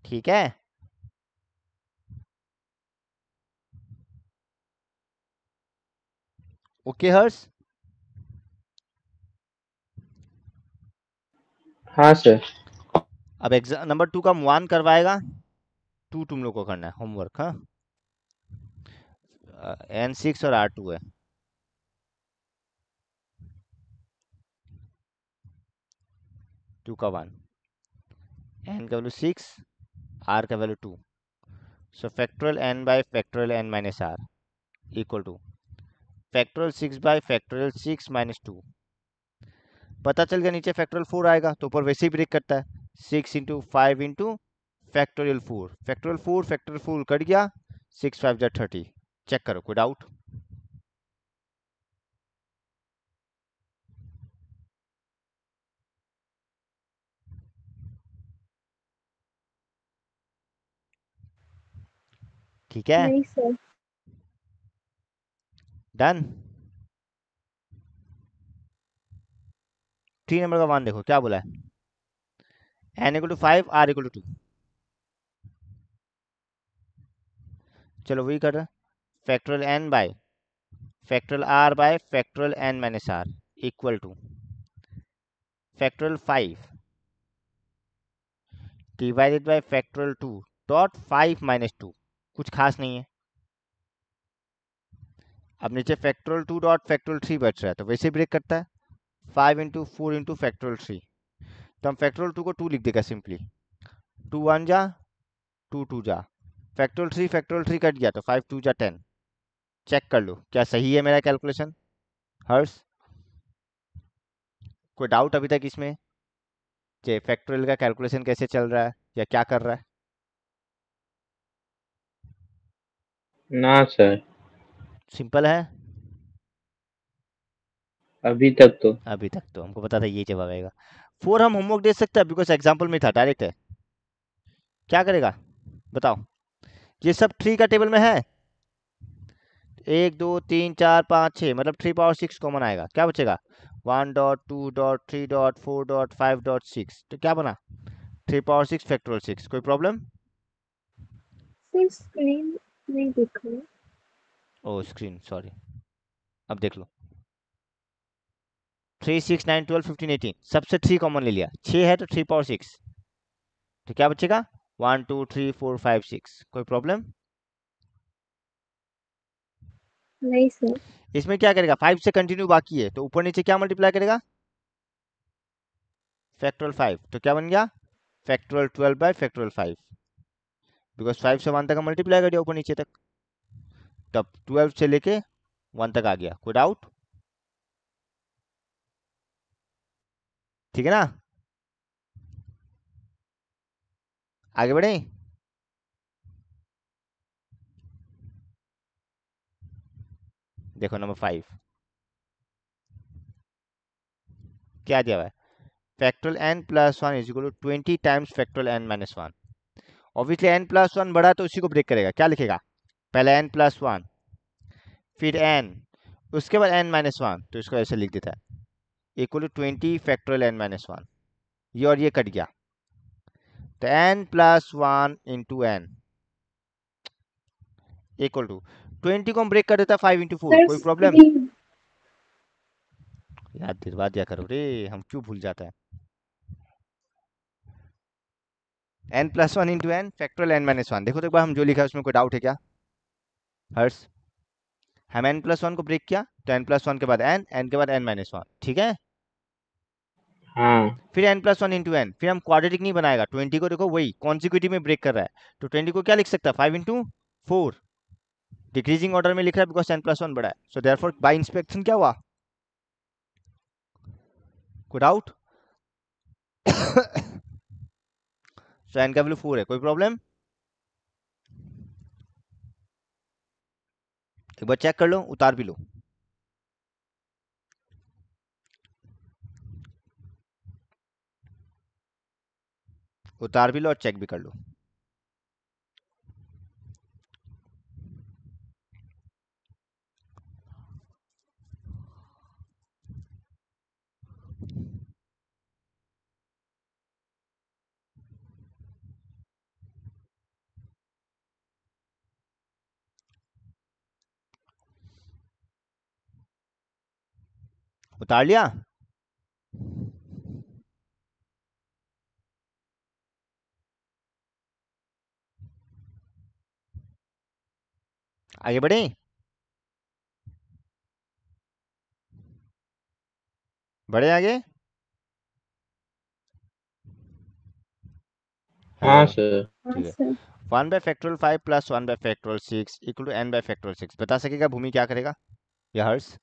ठीक है, ओके हर्ष। हाँ सर। अब एग्जाम नंबर 2 का 1 करवाएगा, 2 तुम लोग को करना है होमवर्क, हाँ n6 और r2 है, 2 का 1, n का वैल्यू 6, r का value 2, so factorial n by factorial n minus r equal to factorial 6 bye factorial 6 minus 2, पता चल गया नीचे फैक्टोरियल 4 आएगा तो ऊपर वैसे ही ब्रेक करता है, 6 into 5 into factorial 4, factorial 4 cut गया, 6 5 जा 30, चेक करो कोई डाउट। ठीक है, नहीं सर। डन। 3 नंबर का वन देखो क्या बोला है, n equal to 5 r equal to 2, चलो वही कर रहे हैं, factorial n by factorial r by factorial n minus r equal to factorial 5 divided by factorial 2 dot 5 minus 2, कुछ खास नहीं है। अब नीचे फैक्टोरियल 2 डॉट फैक्टोरियल 3 बच रहा है तो वैसे ब्रेक करता है, 5 इंटू 4 इंटू फैक्टोरियल 3, तो हम फैक्टोरियल 2 को 2 लिख देगा सिंपली, 2 1 जा 2 2 जा, फैक्टोरियल 3 कट गया तो 5 2 जा 10, चेक कर लो क्या सही है मेरा कैलकुलेशन हर्ष, कोई डाउट अभी तक इसमें कि फैक्टोरियल का कैलकुलेशन कैसे चल रहा है या क्या कर रहा है। ना सर। सिंपल है, अभी तक तो। अभी तक तो हमको पता था ये जवाब आएगा। 4 हम होमवर्क दे सकते हैं बिकॉज एग्जाम्पल में था, डायरेक्ट है, क्या करेगा बताओ, ये सब 3 का टेबल में है, 1 2 3 4 5 6 मतलब 3 पावर 6 कॉमन आएगा, क्या बचेगा 1 dot 2 dot 3 dot 4 dot 5 dot 6, तो क्या बना 3 पावर 6 फैक्टोरियल 6। कोई प्रॉब्लम? सर स्क्रीन नहीं दिख रही। ओ स्क्रीन सॉरी, अब देख लो 3 6 9 12 15 18, सबसे 3 कॉमन ले लिया, 6 है तो 3 पावर 6, तो क्या बचेगा 1 2 3 4 5 6। कोई प्रॉब्लम? नहीं सर। इसमें क्या करेगा 5 से कंटिन्यू बाकी है तो ऊपर नीचे क्या मल्टीप्लाई करेगा फैक्टोरियल 5, तो क्या बन गया फैक्टोरियल 12 बाय फैक्टोरियल 5, बिकॉज 5 से 1 तक मल्टीप्लाई कर दिया ऊपर नीचे तक, तब 12 से लेके 1 तक आ गया। कोई डाउट? ठीक है ना, आगे बढ़े। देखो नंबर 5 क्या दिया हुआ है, factorial n plus 1 is equal to 20 times factorial n minus 1। Obviously n plus 1 बड़ा तो उसी को ब्रेक करेगा, क्या लिखेगा पहले n प्लस 1 फिर n उसके बाद n माइनस 1, तो इसको ऐसे लिख देता है equal to 20 factorial n minus 1, ये और ये कट गया, तो n plus 1 into n equal to 20 को हम ब्रेक कर देता है 5 इंटू 4। सर कोई प्रॉब्लम? स्क्रीन। याद दिलवा दिया करो रे, हम क्यों भूल जाता है। n plus 1 into n factorial n minus 1, देखो तो एक बार हम जो लिखा है उसमें कोई डाउट है क्या हर्ष? हम n प्लस 1 को ब्रेक किया तो n प्लस 1 के बाद n के बाद n माइनस 1, ठीक है। हाँ फिर n प्लस 1 इंटू एन, फिर हम क्वाड्रेटिक नहीं बनाएगा, 20 को देखो वही कॉन्सिक्यूटिव में ब्रेक कर रहा है, तो 20 को क्या लिख सकता है 5 इंटू 4, डिक्रीजिंग ऑर्डर में लिख रहा है बिकॉज n प्लस 1 बड़ा है, सो देयरफॉर बाय इंस्पेक्शन क्या हुआ, कोई डाउट? सो n का वैल्यू 4 है। कोई प्रॉब्लम? एक बार चेक कर लो, उतार भी लो, उतार भी लो और चेक भी कर लो। उतार लिया? आगे बढ़े, बढ़े आगे। हेलो, हाँ सर। हाँ ठीक है। Sir. 1 by factorial 5 plus 1 by factorial 6 equal to n by factorial 6, बता सकेगा भूमि क्या करेगा या हर्ष?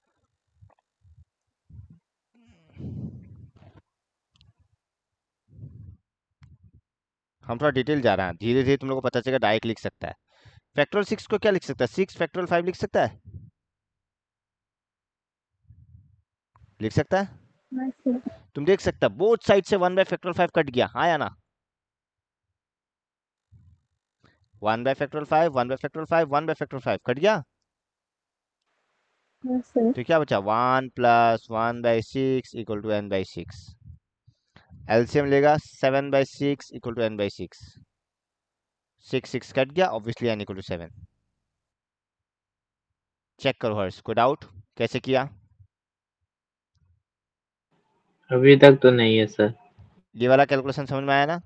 हम थोड़ा डिटेल जा रहे हैं, धीरे धीरे तुम लोग को पता चलेगा, डायरेक्ट लिख सकता है। फैक्टोरियल 6 को क्या लिख सकता है 6 फैक्टोरियल 5 लिख सकता है, लिख सकता है। हाँ सर। तुम देख सकता है बोथ साइड से 1 बाय फैक्टोरियल 5 कट गया, हाँ या ना? 1 by factorial 5 1 by factorial 5 1 by factorial 5 cut गया, हाँ सर। तो क्या बचा 1 plus 1 by 6 equal to n by 6, LCM लेगा 7 by 6 equal to n by 6, 6 6 cut गया, obviously n equal to 7। Check करो हर्ष, कोई डाउट कैसे किया? अभी तक तो नहीं है सर। ये वाला कैलकुलेशन समझ में आया ना?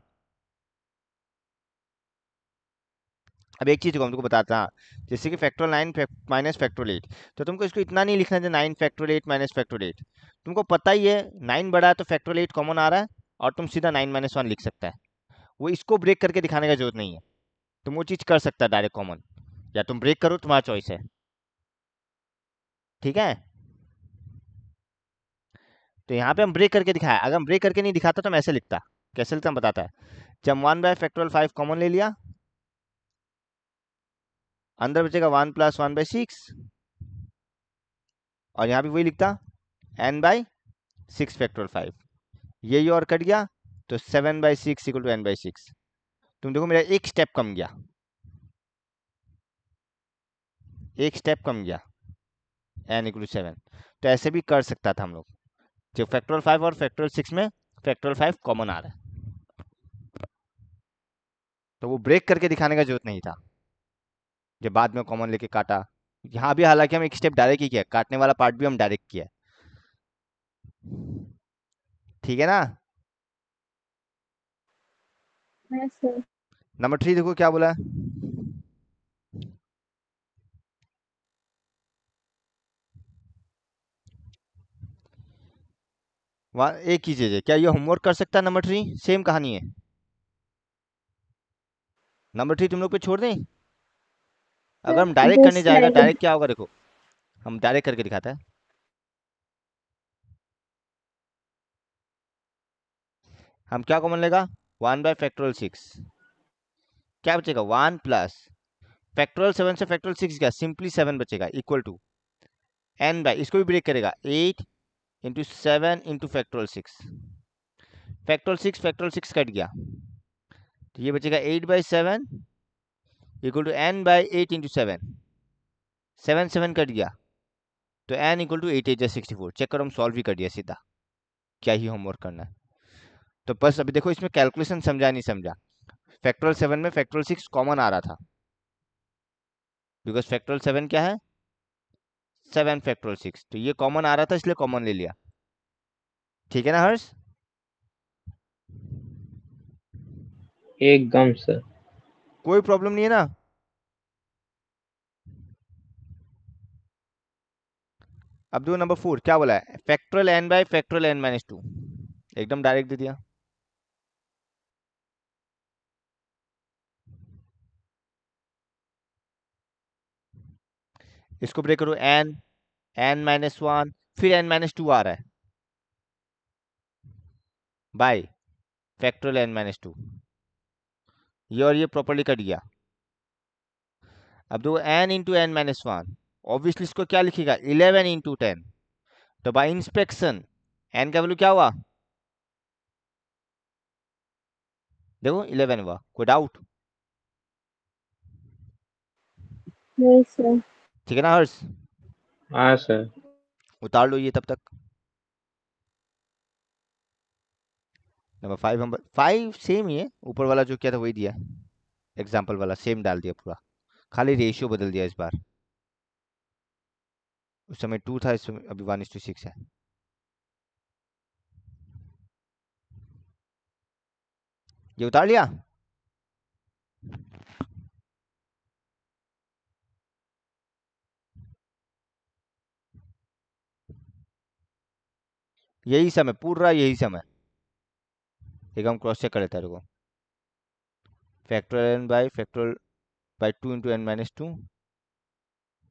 अब एक चीज को हम तुमको बताता हाँ, जैसे कि फैक्टोरियल 9 माइनस फैक्टोरियल 8, तो तुमको इसको इतना नहीं लिखना है 9 फैक्टोरियल 8 माइनस फैक्टोरियल 8, तुमको पता ही है 9 बड़ा है तो फैक्टोरियल 8 कॉमन आ रहा है, और तुम सीधा 9 माइनस 1 लिख सकता है, वो इसको ब्रेक करके दिखाने का जरूरत नहीं है, तुम वो चीज कर सकता है डायरेक्ट कॉमन, या तुम ब्रेक करो, तुम्हारा चॉइस है, ठीक है। तो यहाँ पे हम ब्रेक करके दिखाया, अगर हम ब्रेक करके नहीं दिखाता तो हम ऐसे लिखता, कैसे लिखता हम बताता है, जब 1 बाय फैक्टोरियल 5 कॉमन ले लिया, अंदर बचेगा 1 प्लस 1 बाय 6, और यहाँ भी वही लिखता n बाय 6 फैक्टोरियल 5, ये और कट गया, तो 7 by 6 equal to n by 6। तुम देखो मेरा एक स्टेप कम गया, एक स्टेप कम गया, n इक्वल टू 7। तो ऐसे भी कर सकता था हम लोग, जो फैक्टोरियल 5 और फैक्टोरियल 6 में फैक्टोरियल 5 कॉमन आ रहा है, तो वो ब्रेक करके दिखाने का जरूरत नहीं था जब बाद में कॉमन लेके काटा। यहाँ भी हालांकि हम एक स्टेप डायरेक्ट ही किया, काटने वाला पार्ट भी हम डायरेक्ट किया, ठीक है ना। हाँ सर। नंबर 3 देखो क्या बोला है। वहाँ एक ही चीज है, क्या ये होमवर्क कर सकता है नंबर 3? सेम कहानी है। नंबर 3 तुम लोग पे छोड़ दें। अगर हम सर डायरेक्ट वो करने जाएगा, स्लाइड। डायरेक्ट क्या होगा देखो, हम डायरेक्ट करके दिखाता है। हम क्या कॉमन लेगा, 1/6, क्या बचेगा 1 प्लस फैक्टोरियल 7 से फैक्टोरियल 6 गया, सिंपली 7 बचेगा इक्वल टू n बाई, इसको भी ब्रेक करेगा 8 into 7 into factorial 6, factorial 6 cut गया, तो ये बचेगा 8/7 equal to n by 8 into 7, 7 cut गया, तो n इक्वल टू 8 8 64। चेक करो, हम सॉल्व ही कर दिया सीधा, क्या ही होमवर्क करना है। तो बस अभी देखो इसमें कैलकुलेशन समझा नहीं समझा। फैक्टोरियल 7 में फैक्टोरियल 6 कॉमन आ रहा था, बिकॉज फैक्टोरियल 7 क्या है, 7 फैक्टोरियल 6, तो ये कॉमन आ रहा था इसलिए कॉमन ले लिया, ठीक है ना हर्ष। एकदम सर। कोई प्रॉब्लम नहीं है ना। अब दो नंबर 4 क्या बोला है, factorial n by factorial n minus 2, एकदम डायरेक्ट दे दिया। इसको ब्रेक करो, n-1, फिर n-2 आ रहा है बाय फैक्टोरियल n-2, ये और ये प्रॉपर्ली कट गया। अब दो n इंटू n-1, ऑब्वियसली इसको क्या लिखेगा 11 इंटू 10, तो बाय इंस्पेक्शन n का वैल्यू क्या हुआ, देखो 11 हुआ, कोई डाउट? नहीं सर। ठीक है ना हर्ष, हाँ सर। उतार लो ये तब तक। नंबर 5, नंबर 5 सेम ही है, ऊपर वाला जो किया था वही दिया, एग्जाम्पल वाला सेम डाल दिया पूरा, खाली रेशियो बदल दिया इस बार, उस समय 2 था, इस समय अभी 1:6 है। ये उतार लिया। यही समय, पूरा यही समय, एक हम क्रॉस चेक कर लेते हैं, रुको। Factorial n by 2 into n-2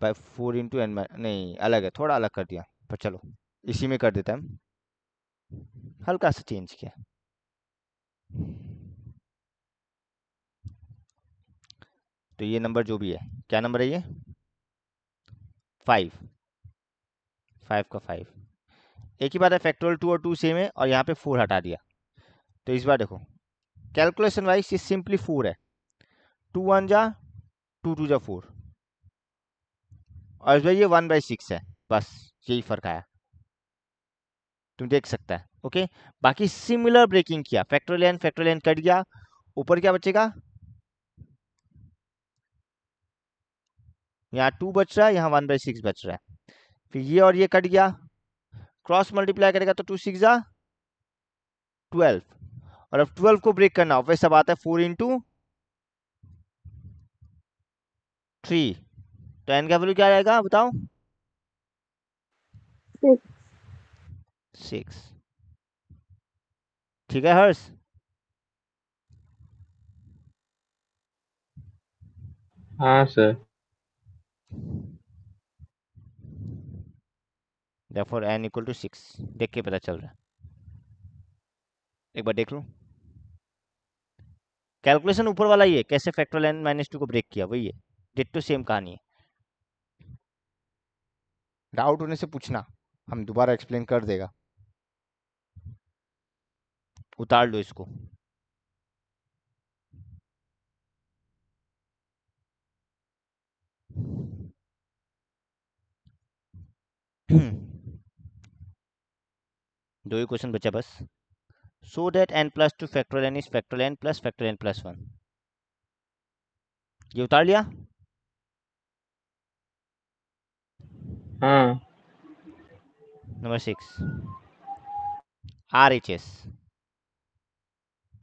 by 4 into n, नहीं अलग है, थोड़ा अलग कर दिया, पर चलो इसी में कर देता है, हल्का सा चेंज किया। तो ये नंबर जो भी है, क्या नंबर है ये, 5, 5 का 5। एक ही बात है, फैक्टोरियल 2 और 2 सेम है, और यहाँ पे 4 हटा दिया, तो इस बार देखो कैलकुलेशन वाइज ये सिंपली 4 है, 2 1 जा 2 2 जा 4, और इस बार ये 1/6 है, बस यही फर्क आया, तुम देख सकता है। ओके, बाकी सिमिलर ब्रेकिंग किया, फैक्टोरियल n कट गया, ऊपर क्या बचेगा, यहाँ 2 बच रहा है, यहाँ 1/6 बच रहा है, फिर ये और ये कट गया, क्रॉस मल्टीप्लाई करेगा तो 2 6 जा 12, और अब 12 को ब्रेक करना वैसा बात है 4 इंटू 3, तो n का वैल्यू क्या रहेगा बताओ, 6। 6, ठीक है हर्ष। हाँ sir. therefore n equal to 6, देख के पता चल रहा है, एक बार देख लो, कैलकुलेशन ऊपर वाला ही है, कैसे फैक्टोरियल n-2 को ब्रेक किया वही है, डिट्टो सेम कहानी है। डाउट होने से पूछना, हम दोबारा एक्सप्लेन कर देगा। उतार लो इसको। दो ही क्वेश्चन बचा बस। So that n plus two factorial n is factorial n plus factorial n plus 1, ये उतार लिया। हाँ। Number 6 RHS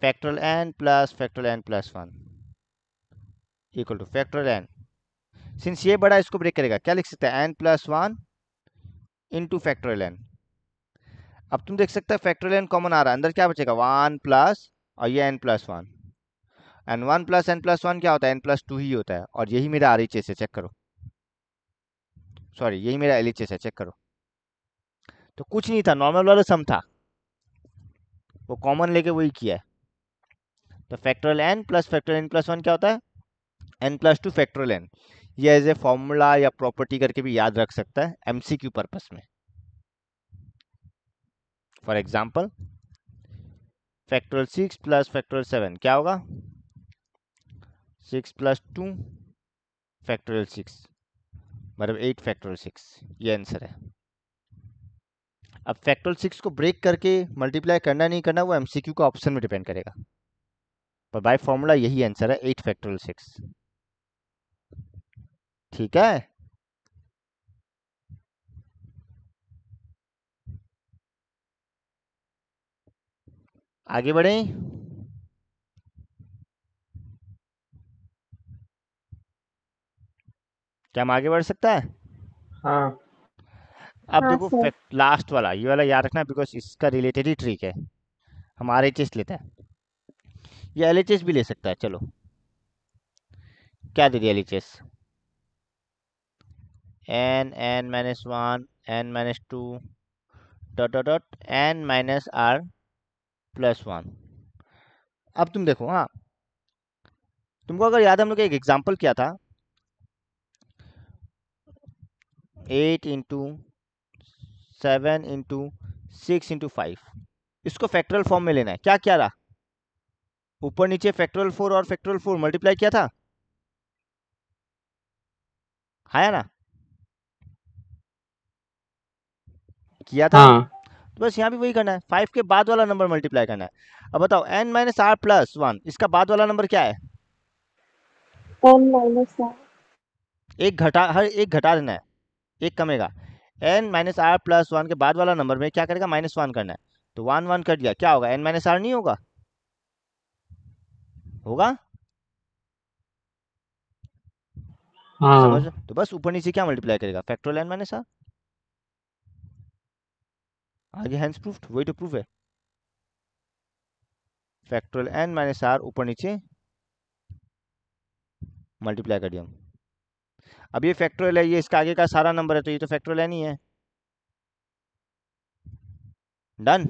factorial n plus 1 equal to factorial n। Since ये बड़ा इसको ब्रेक करेगा, क्या लिख सकते हैं n plus 1 into factorial n। अब तुम देख सकते हैं फैक्टोरियल n कॉमन आ रहा है, अंदर क्या बचेगा 1 प्लस और ये n plus 1, and 1 plus n plus 1 क्या होता है n प्लस 2 ही होता है, और यही मेरा RHS है, चेक करो, सॉरी यही मेरा LHS है, चेक करो। तो कुछ नहीं था, नॉर्मल वाला सम था, वो कॉमन लेके वही किया है। तो factorial n plus factorial n plus 1 क्या होता है n प्लस 2 फैक्टोरियल n। ये एज ए फॉर्मूला या प्रॉपर्टी करके भी याद रख सकता है MCQ पर्पस में। For example factorial 6 plus factorial 7 क्या होगा 6 प्लस 2 फैक्टोरियल 6 मतलब 8 फैक्टोरियल 6, ये आंसर है। अब फैक्टोरियल 6 को ब्रेक करके मल्टीप्लाई करना नहीं करना वो MCQ का ऑप्शन में डिपेंड करेगा, पर बाय फॉर्मूला यही आंसर है 8 फैक्टोरियल 6। ठीक है, आगे बढ़े। क्या हम आगे बढ़ सकता है? हाँ। अब हाँ देखो सर। लास्ट वाला, ये वाला याद रखना बिकॉज इसका रिलेटेड ही ट्रिक है। हम RHS लेता है, ये LHS भी ले सकता है। चलो क्या दे दिया LHS n minus 1 n minus 2 dot dot dot n minus r plus 1। अब तुम देखो, हाँ तुमको अगर याद है हम लोग एक एग्जाम्पल किया था 8 इंटू 7 इंटू 6 इंटू 5, इसको फैक्टरल फॉर्म में लेना है। क्या क्या रहा, ऊपर नीचे फैक्टोरियल 4 और फैक्टोरियल 4 मल्टीप्लाई किया था, है ना, किया था। हाँ। तो बस यहाँ भी वही करना है, 5 के बाद वाला नंबर मल्टीप्लाई करना है। अब बताओ n माइनस आर प्लस 1, इसका बाद वाला नंबर क्या है, n माइनस आर। एक घटा, हर एक घटा देना है, एक कमेगा। n माइनस आर प्लस 1 के बाद वाला नंबर में क्या करेगा -1 करना है, तो 1 1 कर दिया, क्या होगा n माइनस आर नहीं होगा, होगा, समझ हाँ। लो। तो बस ऊपर नीचे क्या मल्टीप्लाई करेगा फैक्टोरियल n माइनस आर, आगे हैंस प्रूफ, वही तो प्रूफ है, फैक्टोरियल n माइनस आर ऊपर नीचे मल्टीप्लाई कर दिया हम। अब ये फैक्टोरियल है, ये इसका आगे का सारा नंबर है, तो ये तो फैक्टोरियल n ही है। डन।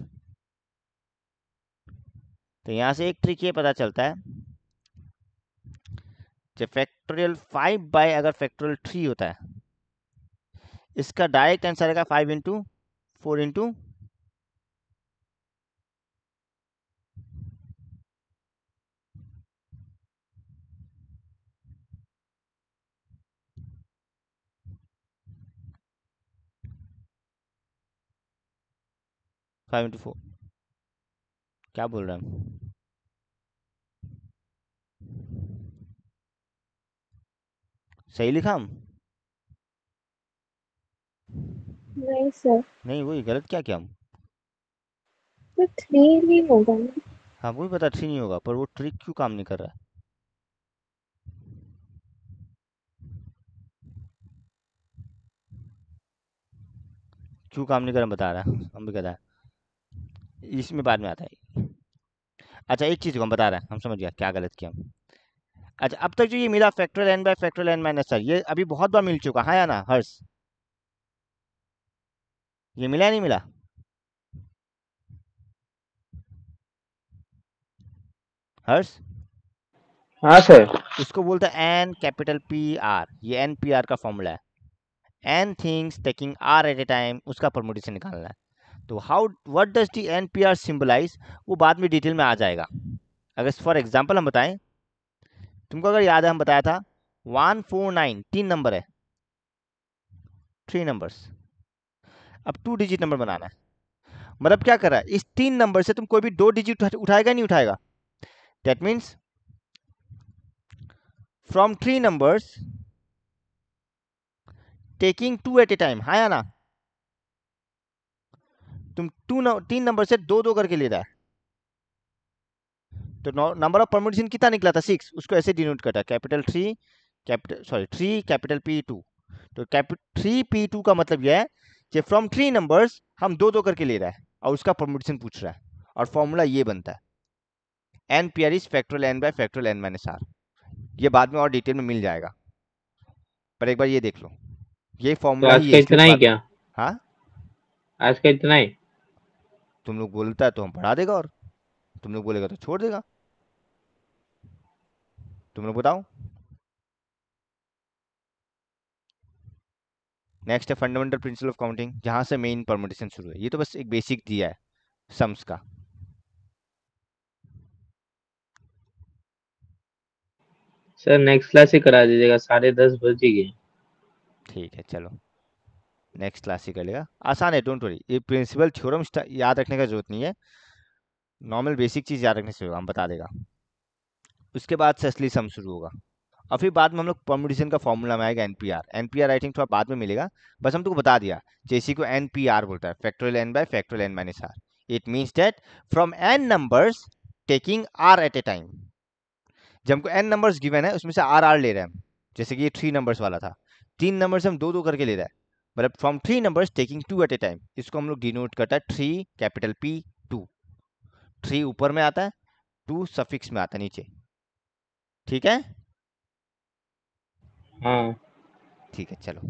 तो यहाँ से एक ट्रिक ये पता चलता है, जब फैक्टोरियल 5 बाय अगर फैक्टोरियल 3 होता है, इसका डायरेक्ट आंसर आएगा 5 इंटू 4 इंटू 5 इंटू 4। क्या बोल रहे हैं, सही लिखा हम? नहीं सर, नहीं, वही गलत क्या किया हम? तो 3 ही होगा ना। हाँ वही पता 3 नहीं होगा, पर वो ट्रिक क्यों काम नहीं कर रहा है, क्यों काम नहीं कर रहा बता रहा है, हम भी कहता है इसमें बाद में आता है। अच्छा एक चीज़ को हम बता रहे हैं, हम समझ गया क्या गलत किया हम। अच्छा अब तक जो ये मिला factorial n by factorial n minus r, ये अभी बहुत बार मिल चुका है या ना हर्ष, ये मिला या नहीं मिला हर्ष? हाँ सर। इसको बोलते हैं एन कैपिटल पी आर, ये एन पी आर का फॉर्मूला है, n things taking r at a time, उसका परमुटेशन निकालना है। तो how what does the n P r symbolize, वो बाद में डिटेल में आ जाएगा। अगर फॉर एग्जांपल हम बताएं, तुमको अगर याद है हम बताया था 149 3 नंबर है, 3 नंबर्स, अब 2 डिजिट नंबर बनाना है। मतलब क्या कर रहा है, इस 3 नंबर से तुम कोई भी 2 डिजिट उठाएगा नहीं उठाएगा। That means from 3 numbers taking 2 at a time, हाँ या ना? तुम 3 नंबर से 2 करके ले रहा है, तो नंबर ऑफ परम्यूटेशन कितना निकला था 6, उसको ऐसे डिनोट करता है capital 3 capital sorry 3 capital P2। तो 3P2 का मतलब यह है कि फ्रॉम 3 नंबर्स हम 2 करके ले रहा है और उसका परम्यूटेशन पूछ रहा है, और फॉर्मूला ये बनता है NPR is factorial n by factorial n minus r। ये बाद में और डिटेल में मिल जाएगा, पर एक बार ये देख लो, ये तो फॉर्मूला आज ही का है, इसलिए इतना ही बार बार। क्या? हाँ, आज का इतना ही? तुम लोग बोलता है तो हम पढ़ा देगा, और तुम लोग बोलेगा तो छोड़ देगा। तुम लोग बताओ। नेक्स्ट है फंडामेंटल प्रिंसिपल ऑफ काउंटिंग, जहां से मेन परमुटेशन शुरू है। ये तो बस एक बेसिक दिया है सम्स का। सर नेक्स्ट क्लास ही करा दीजिएगा, 10:30 बज ही गए। ठीक है चलो, नेक्स्ट क्लास ही कर लेगा, आसान है, डोंट वरी। ये प्रिंसिपल थ्योरम याद रखने का जरूरत नहीं है, नॉर्मल बेसिक चीज याद रखने से होगा, हम बता देगा। उसके बाद से असली सम शुरू होगा, और फिर बाद में हम लोग परमुटेशन का फॉर्मूला में आएगा NPR। NPR आई थिंक थोड़ा बाद में मिलेगा, बस हम तुमको बता दिया जैसे को NPR बोलता है, factorial n by factorial n minus r। It means that from n numbers taking r at a time. जब हमको n नंबर्स गिवन है उसमें से r ले रहे हैं हम, जैसे कि ये 3 नंबर्स वाला था, 3 नंबर से हम 2 करके ले रहे हैं, मतलब from 3 numbers taking 2 at a time. इसको हम लोग डिनोट करता है 3 कैपिटल P2। 3 ऊपर में आता है, 2 सफिक्स में आता है नीचे। ठीक है, हाँ। ठीक है चलो।